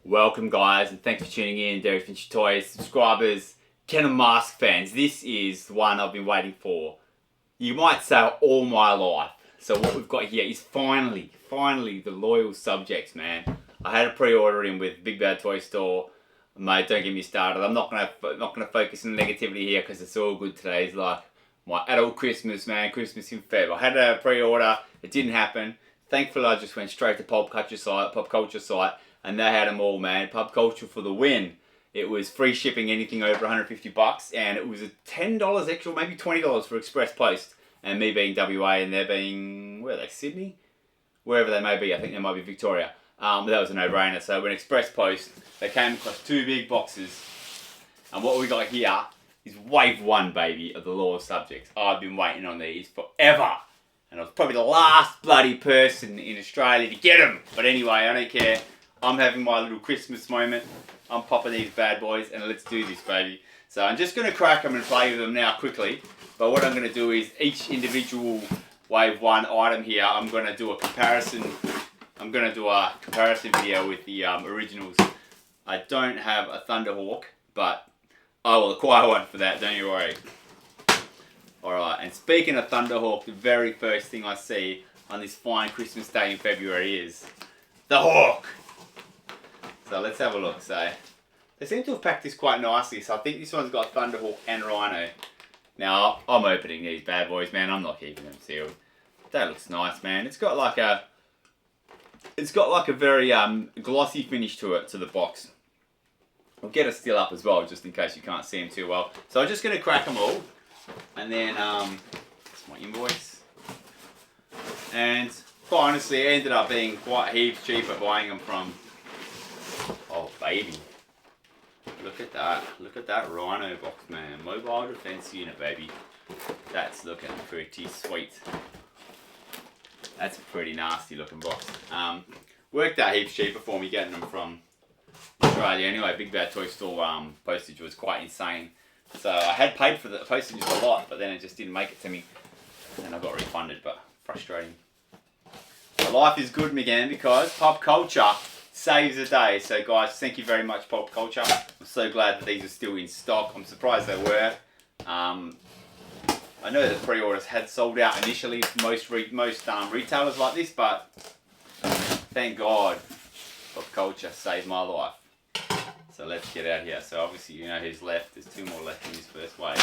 Welcome guys, and thanks for tuning in, CONDOR Toys subscribers, Kenner M.A.S.K fans. This is the one I've been waiting for. You might say all my life. So what we've got here is finally the loyal subjects, man. I had a pre-order in with Big Bad Toy Store. Mate, don't get me started. I'm not gonna focus on negativity here because it's all good today. It's like my adult Christmas, man. Christmas in Feb. I had a pre-order. It didn't happen. Thankfully, I just went straight to POPCULTCHA site. And they had them all, man. POPCULTCHA for the win. It was free shipping anything over 150 bucks, and it was a $10 extra, maybe $20 for express post. And me being WA and they being, where are they, Sydney? Wherever they may be, I think they might be Victoria. But that was a no-brainer. So when express post, they came across 2 big boxes. And what we got here is wave 1, baby, of the loyal subjects. I've been waiting on these forever. And I was probably the last bloody person in Australia to get them. But anyway, I don't care. I'm having my little Christmas moment. I'm popping these bad boys and let's do this, baby. So I'm just going to crack them and play with them now quickly. But what I'm going to do is each individual wave 1 item here, I'm going to do a comparison. I'm going to do a comparison video with the originals. I don't have a Thunderhawk, but I will acquire one for that, don't you worry. Alright, and speaking of Thunderhawk, the very first thing I see on this fine Christmas day in February is the Hawk. So let's have a look. So they seem to have packed this quite nicely. So I think this one's got Thunderhawk and RHINO. Now I'm opening these bad boys, man. I'm not keeping them sealed. That looks nice, man. It's got like a very glossy finish to it, to the box. I'll get a still up as well, just in case you can't see them too well. So I'm just going to crack them all, and then it's my invoice. And quite honestly, it ended up being quite heaps cheaper buying them from. Oh baby, look at that RHINO box, man. Mobile defense unit, baby. That's looking pretty sweet. That's a pretty nasty looking box. Worked out heaps cheaper for me getting them from Australia. Anyway, Big Bad Toy Store postage was quite insane. So I had paid for the postage a lot, but then it just didn't make it to me. And I got refunded, but frustrating. But life is good, again, because POPCULTCHA saves the day. So guys, thank you very much, POPCULTCHA. I'm so glad that these are still in stock. I'm surprised they were. I know that pre-orders had sold out initially for most retailers like this, but thank God POPCULTCHA saved my life. So let's get out here. So obviously you know who's left. There's 2 more left in this first wave.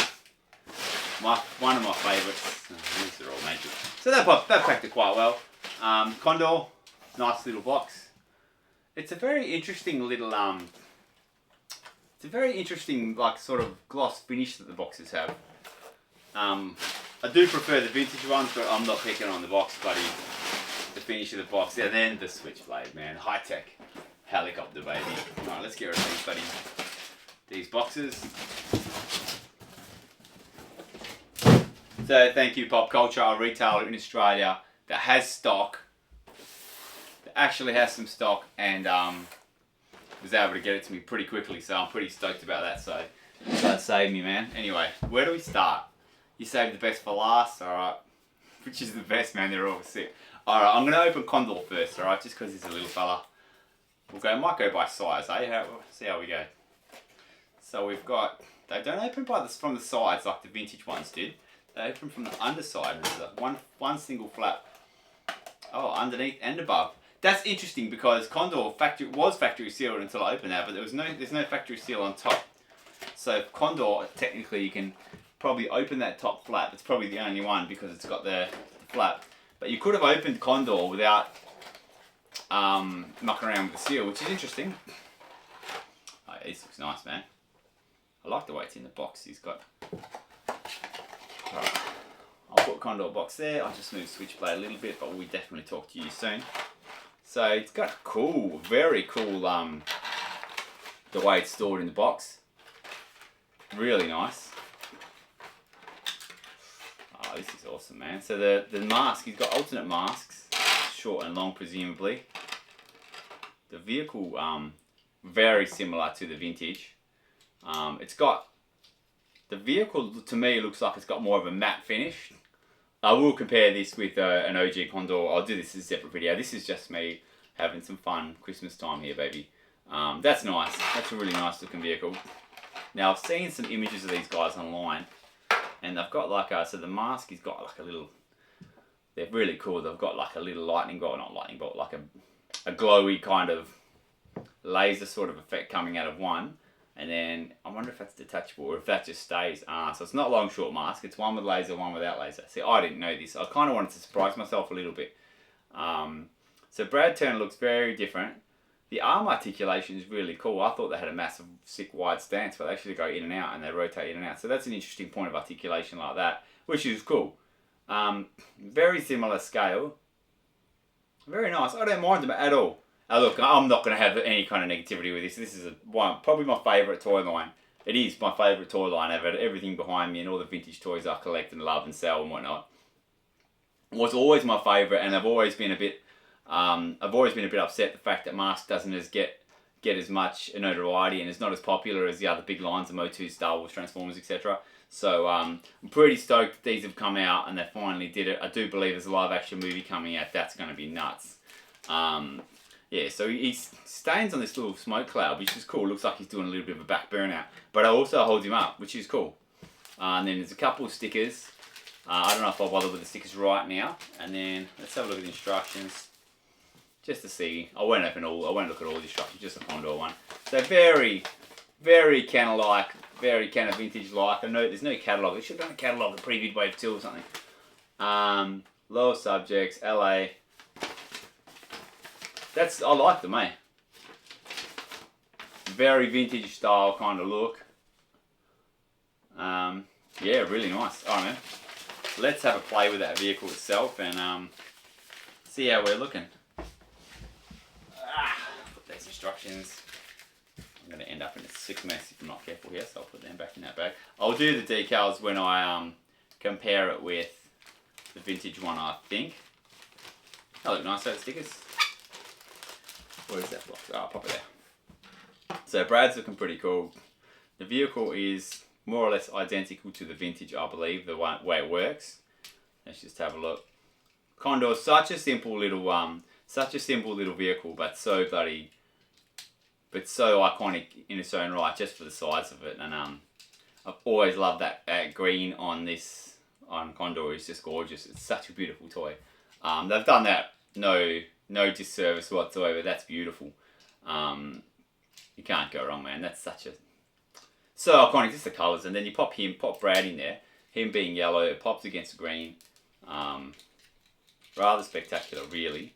One of my favourites. These are all magic. So that packed it quite well. CONDOR, nice little box. It's a very interesting little like sort of gloss finish that the boxes have. I do prefer the vintage ones, but I'm not picking on the box, buddy. The finish of the box. Yeah, then the switchblade, man. High tech helicopter, baby. Alright, let's get rid of these, buddy. These boxes. So thank you, POPCULTCHA, a retailer in Australia that has stock. Actually has some stock, and was able to get it to me pretty quickly, so I'm pretty stoked about that. So that saved me, man. Anyway, where do we start? You saved the best for last, alright. Which is the best, man? They're all sick. Alright, I'm gonna open CONDOR first, alright, just because he's a little fella. Might go by size, eh? See how we go. So we've got, they don't open from the sides like the vintage ones did. They open from the underside. There's one single flap. Oh, underneath and above. That's interesting because CONDOR was factory sealed until I opened that, but there's no factory seal on top. So CONDOR, technically you can probably open that top flap. It's probably the only one because it's got the flap. But you could have opened CONDOR without mucking around with the seal, which is interesting. Oh, this looks nice, man. I like the way it's in the box. He's got. Alright, I'll put CONDOR box there. I'll just move Switchblade a little bit, but we'll definitely talk to you soon. So it's got cool, very cool, the way it's stored in the box. Really nice. Oh, this is awesome, man. So the mask, he's got alternate masks, short and long presumably. The vehicle, very similar to the vintage. It's got, the vehicle to me looks like it's got more of a matte finish. I will compare this with an OG CONDOR. I'll do this as a separate video. This is just me having some fun Christmas time here, baby. That's nice. That's a really nice looking vehicle. Now I've seen some images of these guys online, and they've got like so the mask has got like a little. They're really cool. They've got like a little lightning bolt, not lightning bolt, like a glowy kind of laser sort of effect coming out of one. And then I wonder if that's detachable or if that just stays. So it's not long short mask. It's one with laser, one without laser. See, I didn't know this. I kind of wanted to surprise myself a little bit. So Brad Turner looks very different. The arm articulation is really cool. I thought they had a massive, sick, wide stance, but they actually go in and out and they rotate in and out. So that's an interesting point of articulation like that, which is cool. Very similar scale. Very nice. I don't mind them at all. Look, I'm not going to have any kind of negativity with this. This is probably my favourite toy line. It is my favourite toy line ever. Everything behind me and all the vintage toys I collect and love and sell and whatnot was always my favourite, and I've always been a bit upset the fact that M.A.S.K doesn't get as much notoriety and is not as popular as the other big lines of Motu, Star Wars, Transformers, etc. So I'm pretty stoked that these have come out and they finally did it. I do believe there's a live action movie coming out. That's going to be nuts. Yeah, so he stands on this little smoke cloud, which is cool. Looks like he's doing a little bit of a back burnout, but it also holds him up, which is cool. And then there's a couple of stickers. I don't know if I'll bother with the stickers right now. And then let's have a look at the instructions, just to see. I won't look at all the instructions, just a CONDOR one. So very, very Kenner-like, very Kenner vintage-like. I know there's no catalogue. They should have done a catalogue of pre-vid wave 2 or something. Low subjects, LA. I like them, eh? Very vintage style kind of look. Yeah, really nice. Alright, man. Let's have a play with that vehicle itself and see how we're looking. Put these instructions. I'm going to end up in a sick mess if I'm not careful here, so I'll put them back in that bag. I'll do the decals when I compare it with the vintage one, I think. That look nice, those stickers. Where is that block? Oh, I'll pop it there. So Brad's looking pretty cool. The vehicle is more or less identical to the vintage, I believe, the way it works. Let's just have a look. CONDOR, such a simple little vehicle, but so iconic in its own right, just for the size of it. And I've always loved that green on CONDOR. It's just gorgeous. It's such a beautiful toy. They've done that no disservice whatsoever. That's beautiful. You can't go wrong, man. That's so iconic. Just the colours, and then you pop Brad in there. Him being yellow, it pops against green. Rather spectacular, really.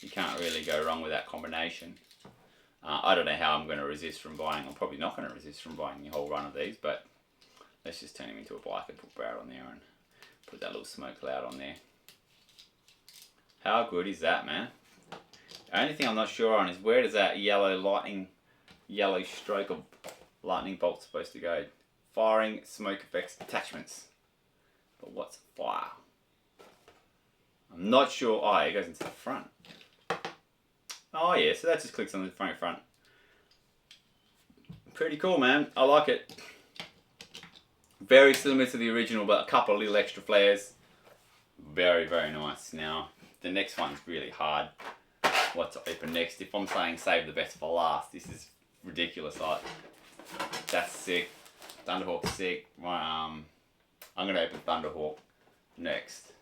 You can't really go wrong with that combination. I don't know how I'm going to resist from buying. I'm probably not going to resist from buying the whole run of these, but let's just turn him into a bike and put Brad on there and put that little smoke cloud on there. How good is that, man? The only thing I'm not sure on is where does that yellow stroke of lightning bolt supposed to go? Firing smoke effects attachments. But what's fire? I'm not sure. Oh, it goes into the front. Oh yeah, so that just clicks on the front. Pretty cool, man. I like it. Very similar to the original, but a couple of little extra flares. Very, very nice. Now, the next one's really hard. What to open next? If I'm saying save the best for last, this is ridiculous. Like, that's sick. Thunderhawk's sick. I'm gonna open Thunderhawk next.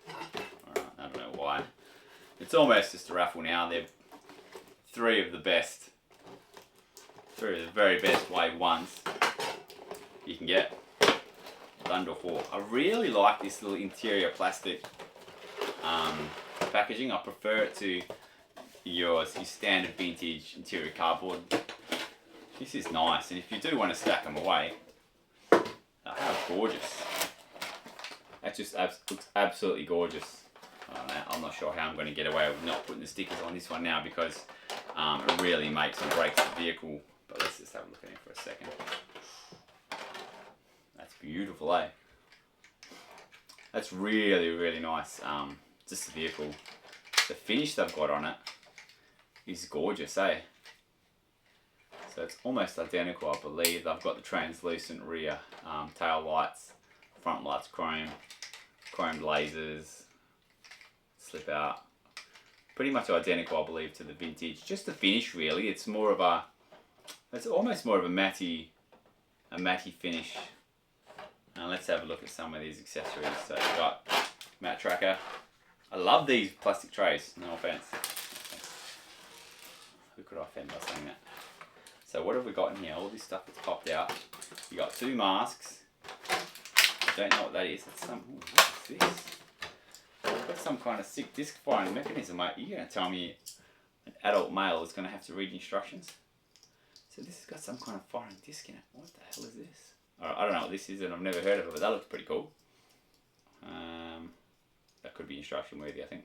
Alright, I don't know why. It's almost just a raffle now. They're three of the very best wave ones you can get. Thunderhawk. I really like this little interior plastic packaging. I prefer it to your standard vintage interior cardboard. This is nice, and if you do want to stack them away, how gorgeous. That just looks absolutely gorgeous. I'm not sure how I'm going to get away with not putting the stickers on this one now because it really makes and breaks the vehicle. But let's just have a look at it for a second. That's beautiful, eh? That's really, really nice. Just the vehicle. The finish they've got on it is gorgeous, eh? So it's almost identical, I believe. They've got the translucent rear tail lights, front lights chromed lasers, slip out. Pretty much identical, I believe, to the vintage. Just the finish, really. It's more of a It's almost more of a matty finish. Now let's have a look at some of these accessories. So we've got matte tracker. I love these plastic trays, no offense. Who could I offend by saying that? So what have we got in here? All this stuff that's popped out. You got 2 masks. I don't know what that is. It's some, ooh, what's this? It's got some kind of sick disc firing mechanism, mate. You're going to tell me an adult male is going to have to read instructions? So this has got some kind of firing disc in it. What the hell is this? I don't know what this is, and I've never heard of it, but that looks pretty cool. That could be instruction worthy, I think.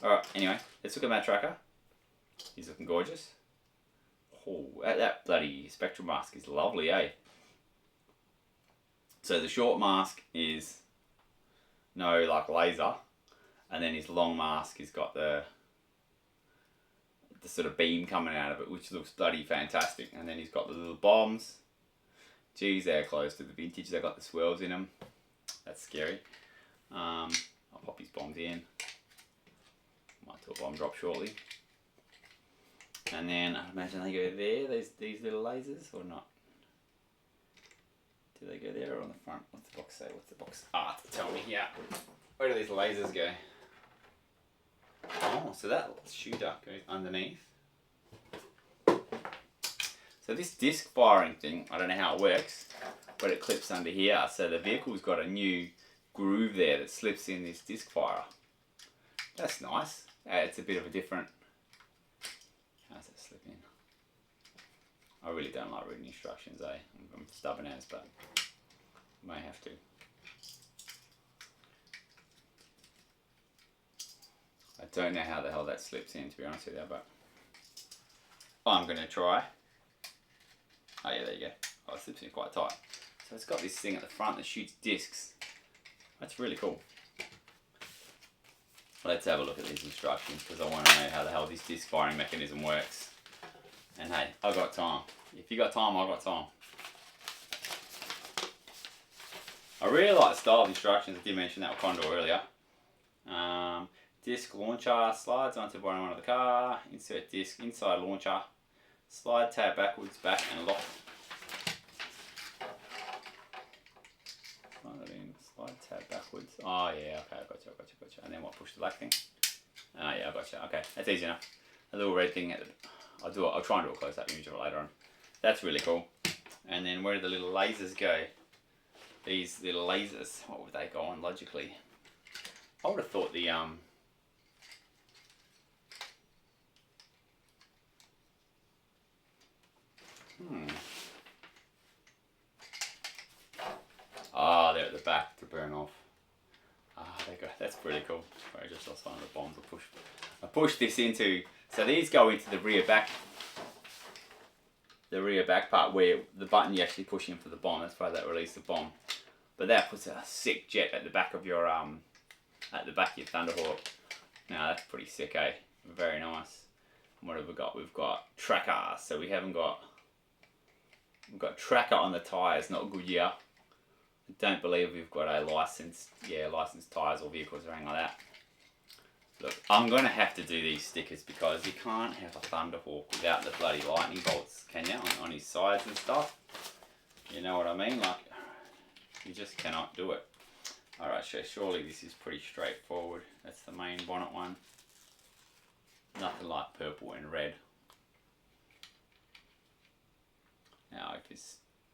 Alright, anyway, let's look at my tracker. He's looking gorgeous. Oh, that bloody spectral mask is lovely, eh? So the short mask is no like laser, and then his long mask has got the sort of beam coming out of it, which looks bloody fantastic. And then he's got the little bombs. Geez, they're close to the vintage. They've got the swirls in them. That's scary. I'll pop his bombs in. Might do a bomb drop shortly. And then I imagine they go there, these little lasers, or not? Do they go there or on the front? What's the box say? What's the box art tell me here? Where do these lasers go? Oh, so that shooter goes underneath. So this disc firing thing, I don't know how it works, but it clips under here. So the vehicle's got a new groove there that slips in this disc fire. That's nice. It's a bit of a different... How's it slip in? I really don't like reading instructions, eh? I'm stubborn as, but may have to. I don't know how the hell that slips in, to be honest with you, but I'm going to try. Oh yeah, there you go. Oh, it slips in quite tight. So it's got this thing at the front that shoots discs. That's really cool. Let's have a look at these instructions, because I want to know how the hell this disc firing mechanism works. And hey, I've got time. If you got time, I've got time. I really like the style of instructions. I did mention that with CONDOR earlier. Disc launcher slides onto the bottom of the car. Insert disc inside launcher. Slide tab backwards, back and lock. Slide tab backwards. Oh yeah, okay, gotcha. And then what? Push the black thing. Oh yeah, I gotcha. Okay, that's easy enough. A little red thing at the. I'll try and do a close-up image of it later on. That's really cool. And then where do the little lasers go? These little lasers, what would they go on logically? I would have thought the Ah, they're at the back to burn off. Ah, there you go. That's pretty cool. Sorry, just lost one of the bombs. I push this into. So these go into the rear back part where the button you actually push in for the bomb. That's why that releases the bomb. But that puts a sick jet at the back of your Thunderhawk. Now that's pretty sick, eh? Very nice. And what have we got? We've got tracker. So we've got tracker on the tyres, not Goodyear. I don't believe we've got a licensed tyres or vehicles or anything like that. Look, I'm going to have to do these stickers because you can't have a Thunderhawk without the bloody lightning bolts, can you? On his sides and stuff. You know what I mean? Like, you just cannot do it. Alright, so surely this is pretty straightforward. That's the main bonnet one. Nothing like purple and red. Now,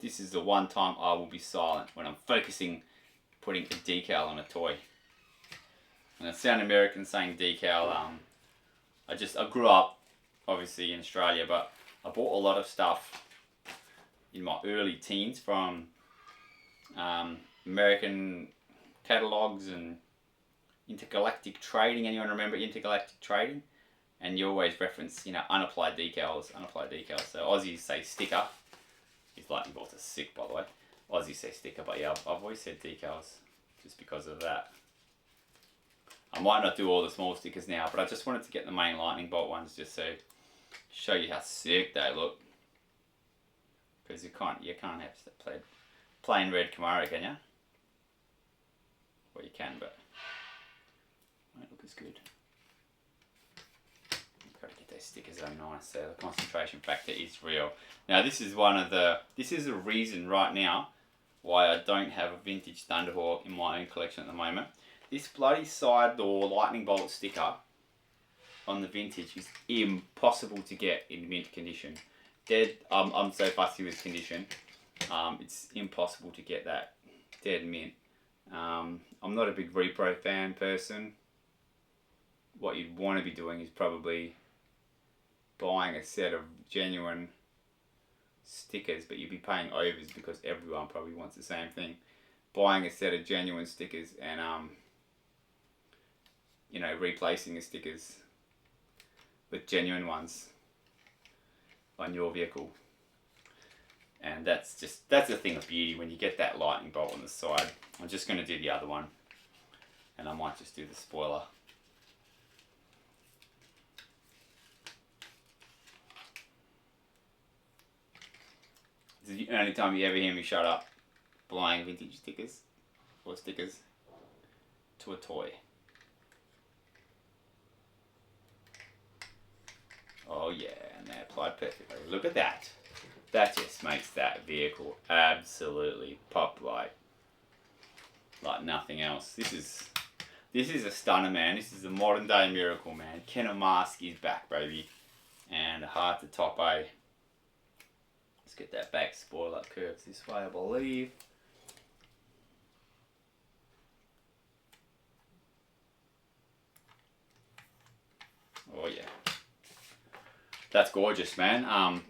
this is the one time I will be silent when I'm focusing putting a decal on a toy. And I sound American saying decal. I grew up obviously in Australia, but I bought a lot of stuff in my early teens from American catalogs and intergalactic trading. Anyone remember intergalactic trading? And you always reference, unapplied decals. So Aussies say sticker. His lightning bolts are sick, by the way. Aussies say sticker, but yeah, I've always said decals just because of that. I might not do all the small stickers now, but I just wanted to get the main lightning bolt ones just to show you how sick they look. Because you can't have plain red Camaro, can you? Well, you can, but it won't look as good. You've got to get those stickers are nice. So the concentration factor is real. Now this is a reason right now why I don't have a vintage Thunderhawk in my own collection at the moment. This bloody side door lightning bolt sticker on the vintage is impossible to get in mint condition. Dead. I'm so fussy with condition. It's impossible to get that dead mint. I'm not a big repro fan person. What you'd want to be doing is probably buying a set of genuine stickers, but you'd be paying overs because everyone probably wants the same thing. Buying a set of genuine stickers and you know, replacing the stickers with genuine ones on your vehicle. And that's a thing of beauty when you get that lightning bolt on the side. I'm just going to do the other one, and I might just do the spoiler. This is the only time you ever hear me shut up buying vintage stickers or stickers to a toy. Oh yeah, and they're applied perfectly. Look at that. That just makes that vehicle absolutely pop like nothing else. This is a stunner, man. This is a modern day miracle, man. Kenner M.A.S.K is back, baby. And hard to top, eh? Let's get that back spoiler curves this way, I believe. Oh yeah. That's gorgeous, man.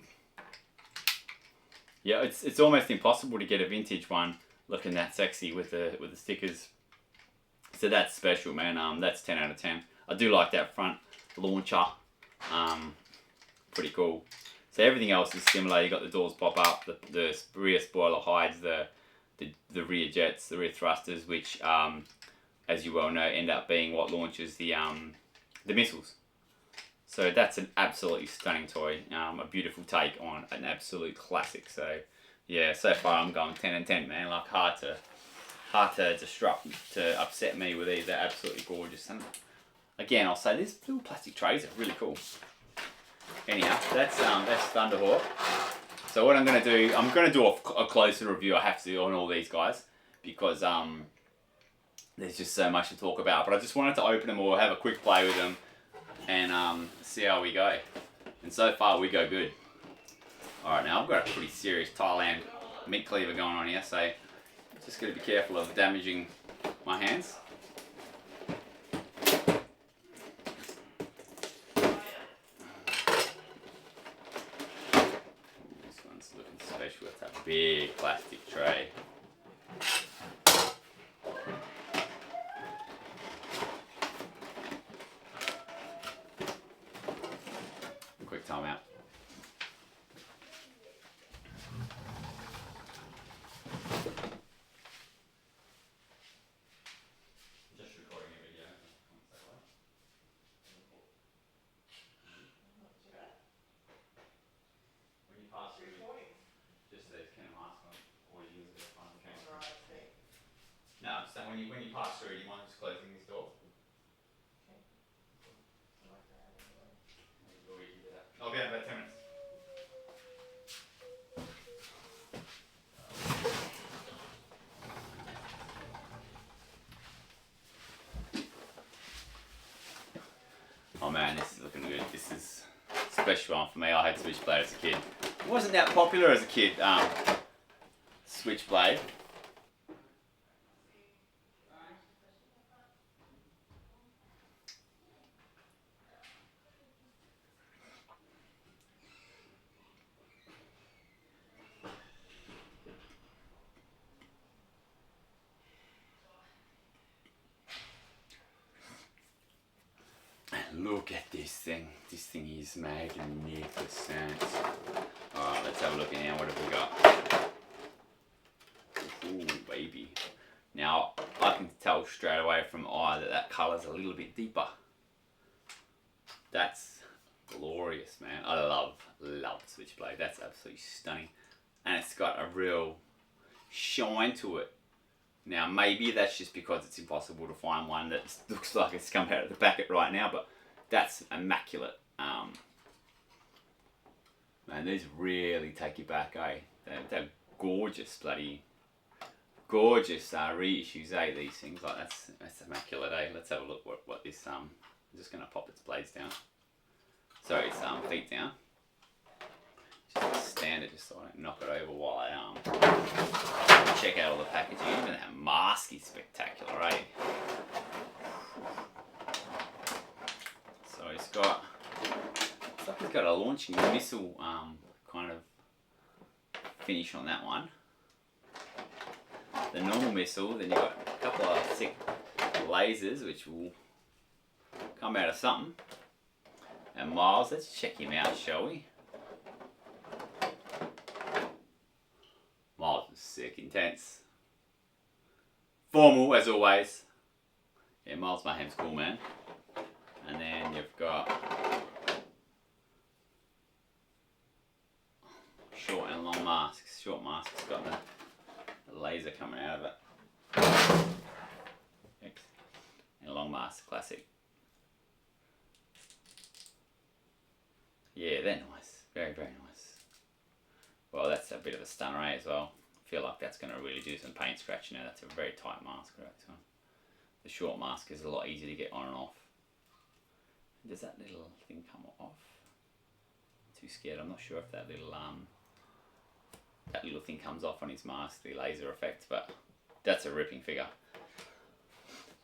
Yeah, it's almost impossible to get a vintage one looking that sexy with the stickers. So that's special, man. That's 10 out of 10. I do like that front launcher. Pretty cool. So everything else is similar. You got the doors pop up. The rear spoiler hides the rear jets, the rear thrusters, which, as you well know, end up being what launches the missiles. So that's an absolutely stunning toy. A beautiful take on an absolute classic. So yeah, so far I'm going 10 and 10, man. Like hard to disrupt, to upset me with these. They're absolutely gorgeous. And again, I'll say these little plastic trays are really cool. Anyhow, that's Thunderhawk. So what I'm going to do, I'm going to do a closer review. I have to on all these guys because there's just so much to talk about. But I just wanted to open them all, have a quick play with them, and see how we go. And so far we go good. Alright, now I've got a pretty serious Thailand meat cleaver going on here, so just got to be careful of damaging my hands. This one's looking special. It's a big plastic tray. Quick time out. Just recording a video. When you pass through, just says Kenner M.A.S.K or you use it on the camera. No, I'm saying when you pass through, do you mind just closing this door? I'll be out in about 10 minutes. Oh man, this is looking good. This is a special one for me. I had Switchblade as a kid. It wasn't that popular as a kid, Switchblade. Look at this thing. This thing is magnificent. Alright, let's have a look in here. What have we got? Ooh, baby. Now, I can tell straight away from eye that colour's a little bit deeper. That's glorious, man. I love Switchblade. That's absolutely stunning. And it's got a real shine to it. Now, maybe that's just because it's impossible to find one that looks like it's come out of the packet right now, but that's immaculate. Man, these really take you back, eh? They're gorgeous, gorgeous reissues, eh? These things, like that's immaculate, eh? Let's have a look what this I'm just gonna pop its blades down. Sorry, its feet down. Just stand it just so I don't knock it over while I check out all the packaging. Even that mask is spectacular, eh? So it's got, looks like it's got a launching missile kind of finish on that one. The normal missile, then you've got a couple of sick lasers which will come out of something. And Miles, let's check him out, shall we? Miles is sick, intense. Formal as always. Yeah, Miles Mayhem's cool, man. And then you've got short and long masks. Short mask's got the laser coming out of it. And long mask, classic. Yeah, they're nice. Very, very nice. Well, that's a bit of a stunner, eh, as well. I feel like that's going to really do some paint scratching. Now, that's a very tight mask, right? So the short mask is a lot easier to get on and off. Does that little thing come off? I'm too scared. I'm not sure if that little thing comes off on his mask, the laser effect, but that's a ripping figure.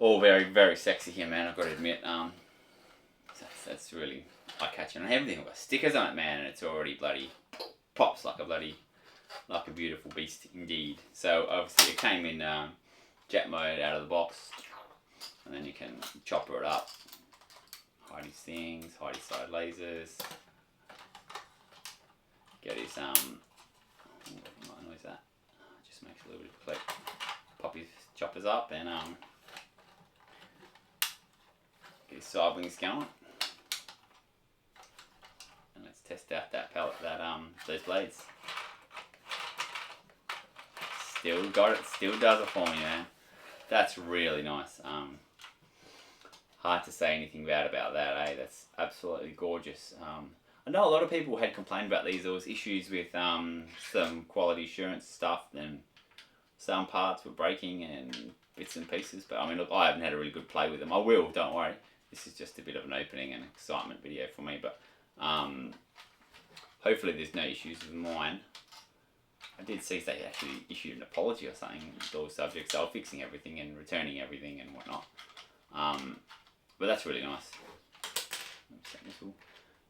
All very, very sexy here, man. I've got to admit. That's really eye-catching. And everything got stickers on it, man, and it's already bloody pops like a beautiful beast indeed. So obviously it came in jet mode out of the box, and then you can chopper it up, hide his things, hide his side lasers, get his what noise that? Just makes a little bit of a click. Pop his choppers up and get his side wings going. And let's test out that palette, those blades. Still got it, still does it for me, man. That's really nice. Hard to say anything bad about that, eh? That's absolutely gorgeous. I know a lot of people had complained about these. There was issues with some quality assurance stuff, and some parts were breaking and bits and pieces. But I mean, look, I haven't had a really good play with them. I will, don't worry. This is just a bit of an opening and excitement video for me. But hopefully there's no issues with mine. I did see they actually issued an apology or something to all subjects. They were fixing everything and returning everything and whatnot. But that's really nice.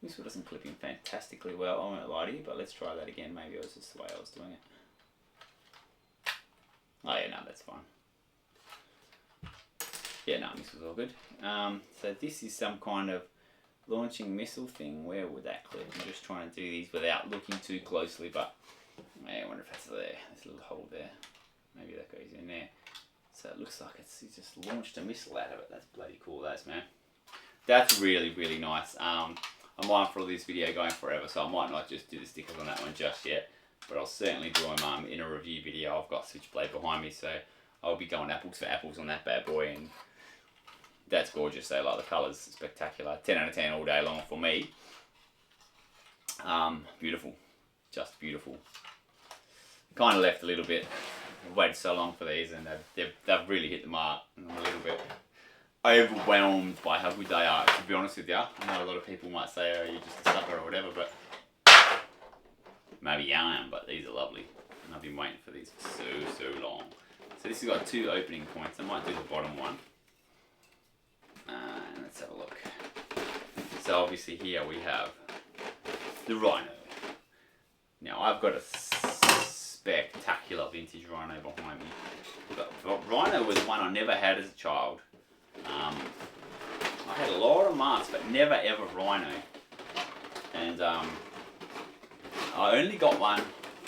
This one doesn't clip in fantastically well, I won't lie to you, but let's try that again. Maybe it was just the way I was doing it. Oh yeah, no, that's fine. Yeah, no, this was all good. So this is some kind of launching missile thing. Where would that clip? I'm just trying to do these without looking too closely, but I wonder if that's there. There's a little hole there. Maybe that goes in there. So it looks like it's just launched a missile out of it. That's bloody cool, that's, man. That's really, really nice. I'm mindful of this video going forever, so I might not just do the stickers on that one just yet, but I'll certainly do them in a review video. I've got Switchblade behind me, so I'll be going apples for apples on that bad boy, and that's gorgeous. They like the colours, spectacular. 10 out of 10 all day long for me. Beautiful, just beautiful. Kind of left a little bit. I've waited so long for these, and they've really hit the mark. I'm a little bit overwhelmed by how good they are, to be honest with you. I know a lot of people might say, oh, you're just a sucker or whatever, but maybe I am, but these are lovely. And I've been waiting for these for so long. So this has got 2 opening points. I might do the bottom one. And let's have a look. So obviously here we have the RHINO. Now I've got a spectacular vintage RHINO behind me. But RHINO was one I never had as a child. I had a lot of masks, but never ever RHINO. And I only got one.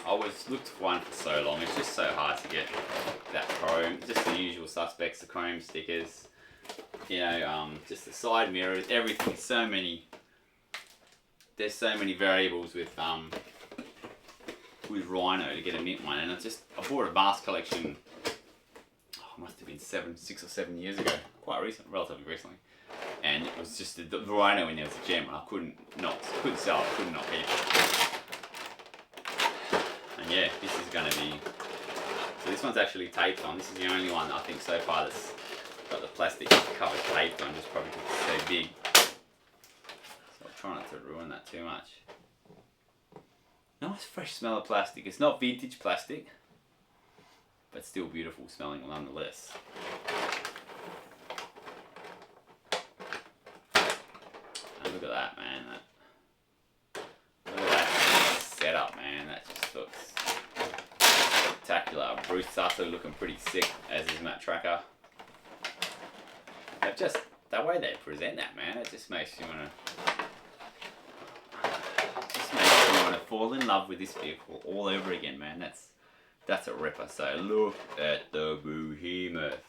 I was looked for one for so long. It's just so hard to get that chrome. Just the usual suspects, the chrome stickers. You know, just the side mirrors, everything. So many. There's so many variables with RHINO to get a mint one, and I bought a mask collection. Must have been 6 or 7 years ago, quite recent, relatively recently, and it was just the RHINO in there was a gem, and I couldn't sell it, could not keep it. yeah, this is going to be... So this one's actually taped on. This is the only one I think so far that's got the plastic cover taped on, just probably because it's so big. So I'll try not to ruin that too much. Nice fresh smell of plastic. It's not vintage plastic, but still beautiful smelling nonetheless. And look at that, man. Look at that setup, man. That just looks spectacular. Bruce Sato looking pretty sick, as is Matt Tracker. They've just, the way they present that, man, it just makes you want to fall in love with this vehicle all over again, man. That's a ripper. So look at the behemoth.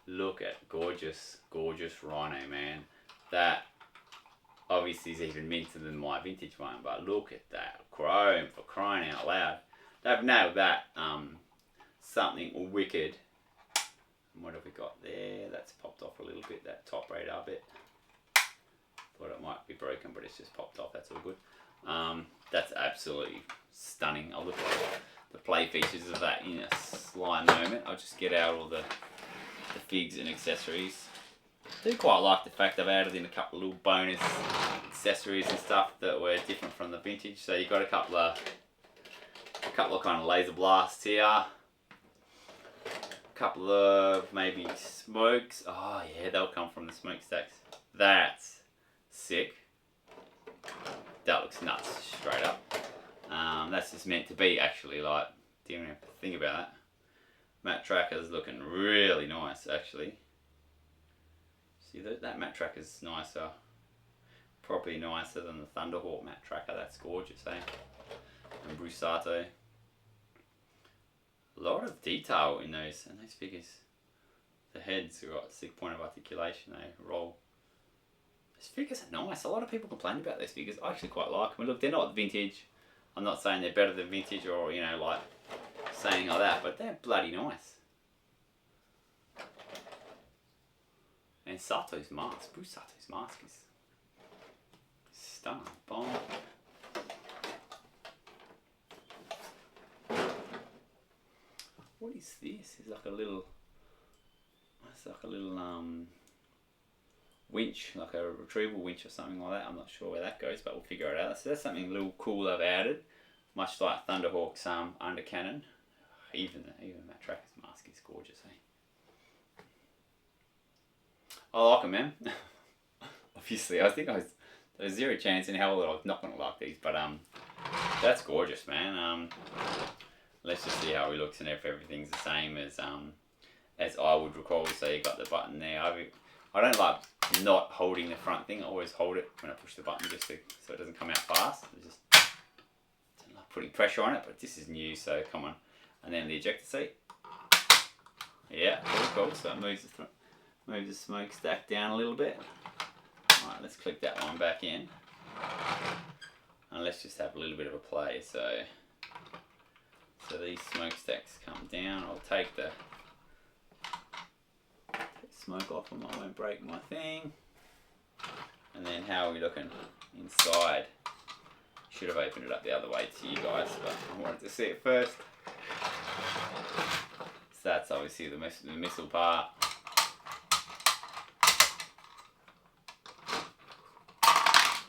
Look at gorgeous, gorgeous RHINO, man. That obviously is even minter than my vintage one, but look at that chrome, for crying out loud. They've nailed that. Something wicked. And what have we got there? That's popped off a little bit, that top radar bit. Thought it might be broken, but it's just popped off. That's all good. That's absolutely stunning. I'll look at the play features of that in a sly moment. I'll just get out all the figs and accessories. I do quite like the fact they've added in a couple of little bonus accessories and stuff that were different from the vintage. So you've got a couple of kind of laser blasts here. A couple of maybe smokes. Oh yeah, they'll come from the smokestacks. That's sick. That looks nuts, straight up. That's just meant to be, actually. Like, didn't even have to think about that. Matte Tracker's looking really nice, actually. See that Matte Tracker's nicer, probably nicer than the Thunderhawk Matte Tracker. That's gorgeous, eh? And Bruce Sato. A lot of detail in those figures. The heads have got a sick point of articulation. They roll. Those figures are nice. A lot of people complain about those figures. I actually quite like them. Look, they're not vintage. I'm not saying they're better than vintage or, you know, like saying like that, but they're bloody nice. And Sato's mask, Bruce Sato's mask is stunning. Bomb. What is this? It's like a little, winch, like a retrieval winch or something like that. I'm not sure where that goes, but we'll figure it out. So that's something a little cool they've added, much like Thunderhawk's undercannon. Even Matt Tracker's mask is gorgeous, eh? I like them, man. Obviously, I think there's zero chance in hell that I was not going to like these, but that's gorgeous, man. Let's just see how he looks and if everything's the same as I would recall. So you got the button there. I don't like not holding the front thing. I always hold it when I push the button just so it doesn't come out fast. I just don't like putting pressure on it, but this is new, so come on. And then the ejector seat. Yeah, cool. So it moves the smokestack down a little bit. Alright, let's click that one back in. And let's just have a little bit of a play. So these smokestacks come down. I'll take the smoke off them. I won't break my thing. And then how are we looking inside? Should have opened it up the other way to you guys, but I wanted to see it first. So that's obviously the missile part.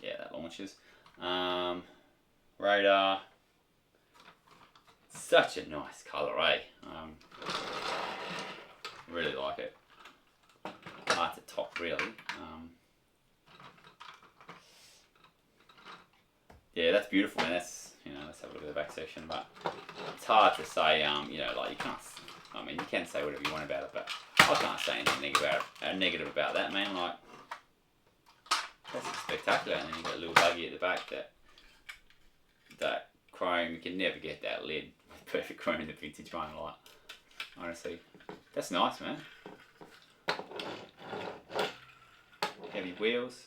Yeah, that launches. Radar. Such a nice colour, eh? Really like it. Hard to top, really. Yeah, that's beautiful, and that's, you know, let's have a look at the back section, but it's hard to say, you know, like, you can't, I mean, you can say whatever you want about it, but I can't say anything negative about that, man. Like, that's spectacular. And then you've got a little buggy at the back, that chrome, you can never get that lid with perfect chrome in the vintage one, like, honestly. That's nice, man. Heavy wheels.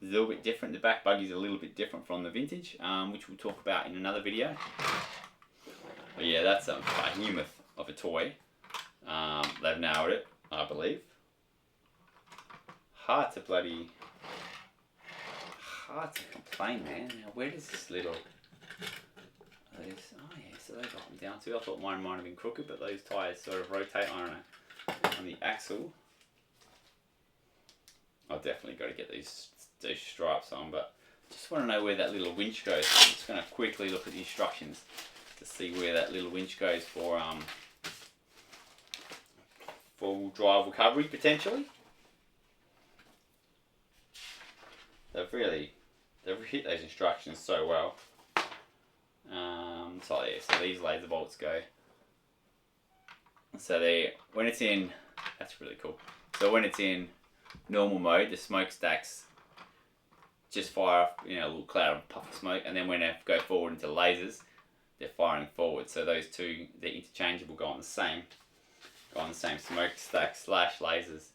A little bit different. The back buggy's a little bit different from the vintage, which we'll talk about in another video. But yeah, that's a behemoth of a toy. They've nailed it, I believe. Hard to complain, man. Now, where does this little those, oh yeah, so they got them down too. I thought mine might have been crooked, but those tyres sort of rotate, I don't know, on the axle. I've definitely got to get these stripes on, but just want to know where that little winch goes. I'm just going to quickly look at the instructions to see where that little winch goes for full drive recovery potentially. They've hit those instructions so well. So yeah, so these laser bolts go. So when it's in, that's really cool. So when it's in normal mode, the smokestacks just fire up, you know, a little cloud of puff of smoke, and then when they go forward into lasers, they're firing forward. So those two, they're interchangeable, go on the same smokestack / lasers,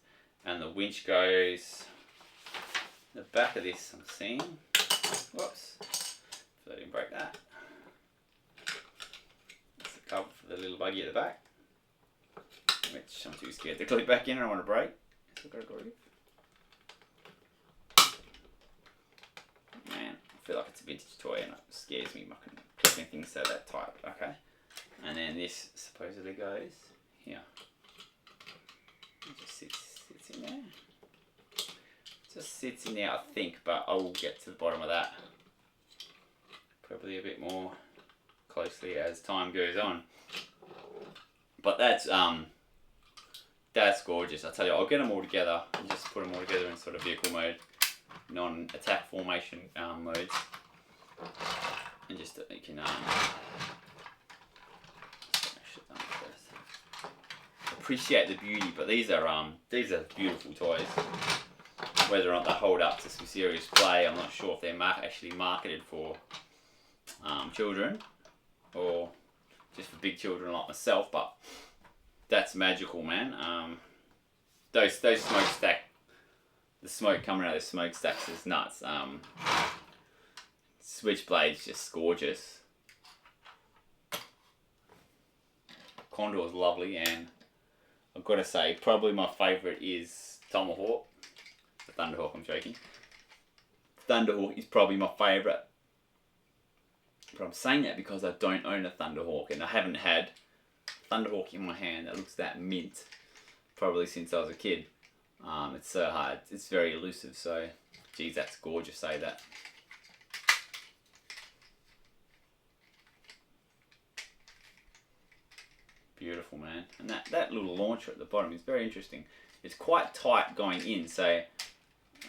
and the winch goes the back of this. I'm seeing. Whoops! So I didn't break that. That's the cover for the little buggy at the back, which I'm too scared to clip back in. I don't want to break. So I've got to go. Man, I feel like it's a vintage toy and it scares me mucking clipping things so that tight. Okay, and then this supposedly goes here. It just sits in there. Just sits in there, I think, but I will get to the bottom of that probably a bit more closely as time goes on. But that's gorgeous. I tell you, I'll get them all together and just put them all together in sort of vehicle mode, non-attack formation modes, and just you can appreciate the beauty. But these are beautiful toys. Whether or not they hold up to some serious play, I'm not sure if they're actually marketed for children or just for big children like myself. But that's magical, man. Those smokestack, the smoke coming out of the smokestacks is nuts. Switchblade's just gorgeous. Condor's lovely, and I've got to say, probably my favourite is Tomahawk. The Thunderhawk, I'm joking. Thunderhawk is probably my favourite. But I'm saying that because I don't own a Thunderhawk, and I haven't had Thunderhawk in my hand that looks that mint probably since I was a kid. It's so hard. It's very elusive, so geez, that's gorgeous, say that. Beautiful, man. And that little launcher at the bottom is very interesting. It's quite tight going in, so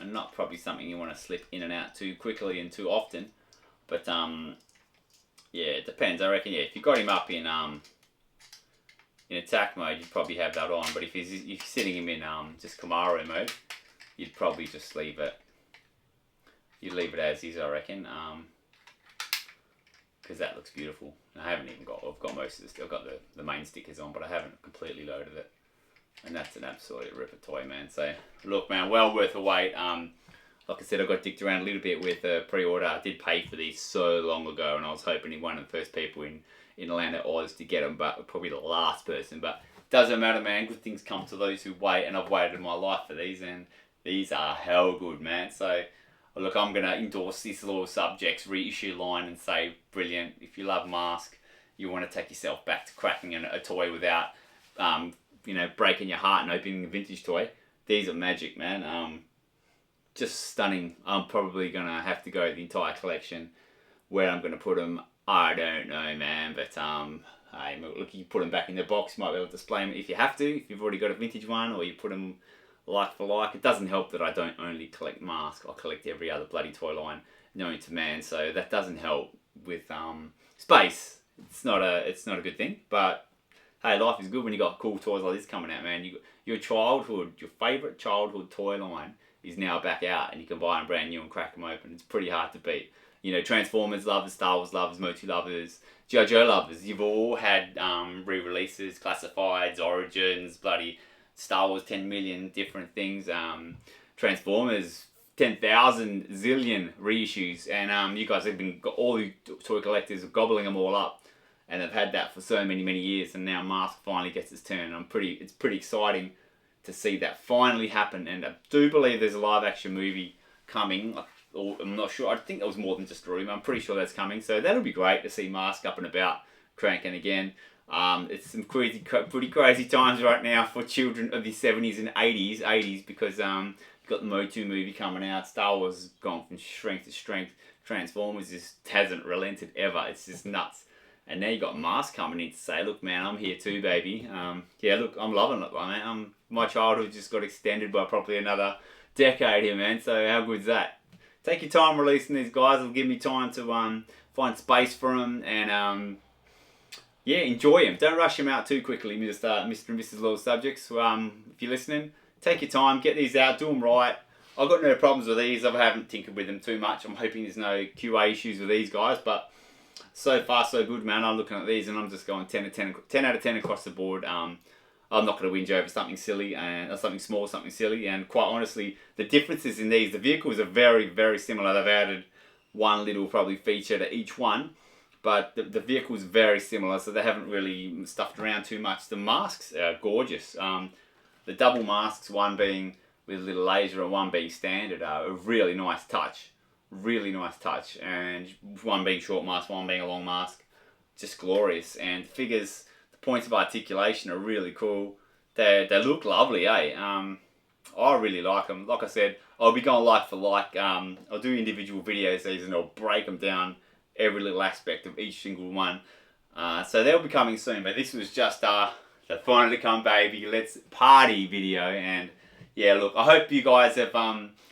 and not probably something you want to slip in and out too quickly and too often. But yeah, it depends. I reckon, yeah, if you got him up in attack mode, you'd probably have that on. But if you're sitting him in just Camaro mode, you'd probably just leave it. You'd leave it as is, I reckon, because that looks beautiful. I haven't even got. I've got most of this. I've got the main stickers on, but I haven't completely loaded it. And that's an absolute ripper toy, man. So look, man, well worth the wait. Like I said, I got dicked around a little bit with pre-order. I did pay for these so long ago, and I was hoping to be one of the first people in Atlanta, Oz to get them, but probably the last person. But doesn't matter, man. Good things come to those who wait, and I've waited my life for these, and these are hell good, man. So look, I'm gonna endorse this little Subjects reissue line and say, brilliant. If you love M.A.S.K, you want to take yourself back to cracking a toy without, you know, breaking your heart and opening a vintage toy. These are magic, man. Just stunning. I'm probably gonna have to go the entire collection. Where I'm gonna put them, I don't know, man. But hey, look, you put them back in the box. You might be able to display them if you have to. If you've already got a vintage one, or you put them like for like. It doesn't help that I don't only collect M.A.S.K. I collect every other bloody toy line known to man. So that doesn't help with space. It's not a good thing. But hey, life is good when you got cool toys like this coming out, man. Your favourite childhood toy line is now back out, and you can buy them brand new and crack them open. It's pretty hard to beat. You know, Transformers lovers, Star Wars lovers, Motu lovers, G.I. Joe lovers. You've all had re-releases, classifieds, origins, bloody Star Wars 10 million different things. Transformers 10,000 zillion reissues, and you guys have been all the toy collectors gobbling them all up. And they've had that for so many years, and now M.A.S.K finally gets its turn. It's pretty exciting to see that finally happen, and I do believe there's a live action movie coming. or I'm not sure. I think there was more than just a rumor. I'm pretty sure that's coming. So that'll be great to see M.A.S.K up and about, cranking again. It's some pretty crazy times right now for children of the 70s and 80s because you've got the Motu movie coming out. Star Wars has gone from strength to strength. Transformers just hasn't relented ever. It's just nuts. And now you got M.A.S.K coming in to say, look, man, I'm here too, baby. Yeah, look, I'm loving it, man. My childhood just got extended by probably another decade here, man. So how good's that? Take your time releasing these guys. It'll give me time to find space for them and yeah, enjoy them. Don't rush them out too quickly, Mr. and Mrs. Loyal Subjects. If you're listening, take your time, get these out, do them right. I've got no problems with these. I haven't tinkered with them too much. I'm hoping there's no QA issues with these guys, but so far so good, man. I'm looking at these and I'm just going 10 out of 10 across the board. I'm not going to whinge over something silly and something small, something silly. And quite honestly, the differences in these, the vehicles are very, very similar. They've added one little probably feature to each one, but the vehicle's very similar, so they haven't really stuffed around too much. The masks are gorgeous. The double masks, one being with a little laser and one being standard, are a really nice touch. Really nice touch. And one being short mask, one being a long mask. Just glorious. And the figures, the points of articulation are really cool. They look lovely, eh? I really like them. Like I said, I'll be going like for like. I'll do individual videos these and I'll break them down, every little aspect of each single one. So they'll be coming soon, but this was just the finally come baby, let's party video. And yeah, look, I hope you guys have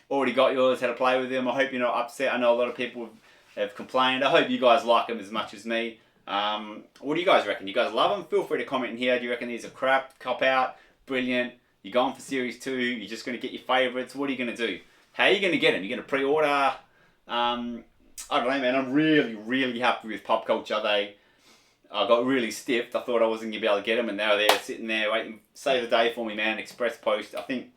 already got yours, had to play with them. I hope you're not upset. I know a lot of people have complained. I hope you guys like them as much as me. What do you guys reckon? You guys love them? Feel free to comment in here. Do you reckon these are crap, cop out, brilliant? You're going for Series 2, you're just going to get your favourites. What are you going to do? How are you going to get them? You're going to pre-order? I don't know, man. I'm really happy with POPCULTCHA. I got really stiffed. I thought I wasn't going to be able to get them, and they were there sitting there waiting, save the day for me, man. Express post. I think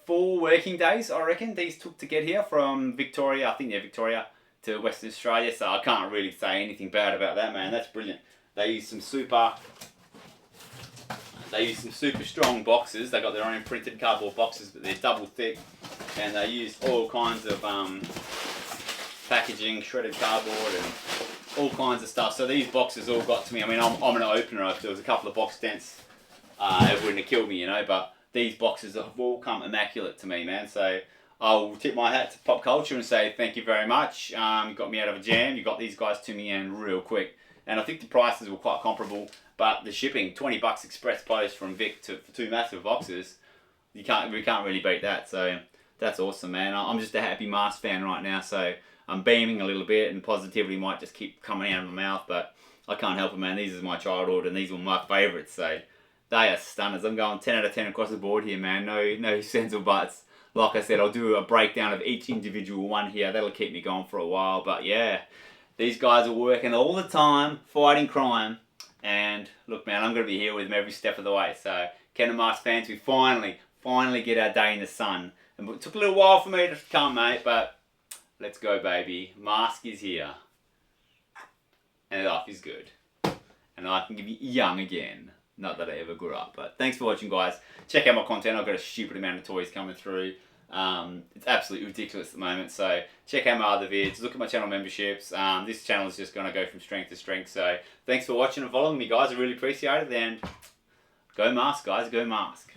4 working days, I reckon, these took to get here from Victoria. I think they're Victoria to Western Australia, so I can't really say anything bad about that, man. That's brilliant. They use some super strong boxes. They got their own printed cardboard boxes, but they're double thick, and they use all kinds of packaging, shredded cardboard, and all kinds of stuff. So these boxes all got to me. I mean, I'm an opener. If there was a couple of box dents, it wouldn't have killed me, you know. But these boxes have all come immaculate to me, man. So I'll tip my hat to POPCULTCHA and say thank you very much. You got me out of a jam. You got these guys to me in real quick. And I think the prices were quite comparable. But the shipping, $20 express post from Vic for 2 massive boxes, we can't really beat that. So that's awesome, man. I'm just a happy M.A.S.K fan right now. So I'm beaming a little bit, and positivity might just keep coming out of my mouth. But I can't help it, man. These are my childhood, and these were my favourites. So they are stunners. I'm going 10 out of 10 across the board here, man. No sense or buts. Like I said, I'll do a breakdown of each individual one here. That'll keep me going for a while. But yeah, these guys are working all the time, fighting crime. And look, man, I'm going to be here with them every step of the way. So Kenner M.A.S.K fans, we finally get our day in the sun. And it took a little while for me to come, mate, but let's go, baby. M.A.S.K is here. And life is good. And I can be young again. Not that I ever grew up, but thanks for watching, guys. Check out my content. I've got a stupid amount of toys coming through. It's absolutely ridiculous at the moment, so check out my other vids, look at my channel memberships. This channel is just going to go from strength to strength, so thanks for watching and following me, guys. I really appreciate it, and go M.A.S.K, guys, go M.A.S.K.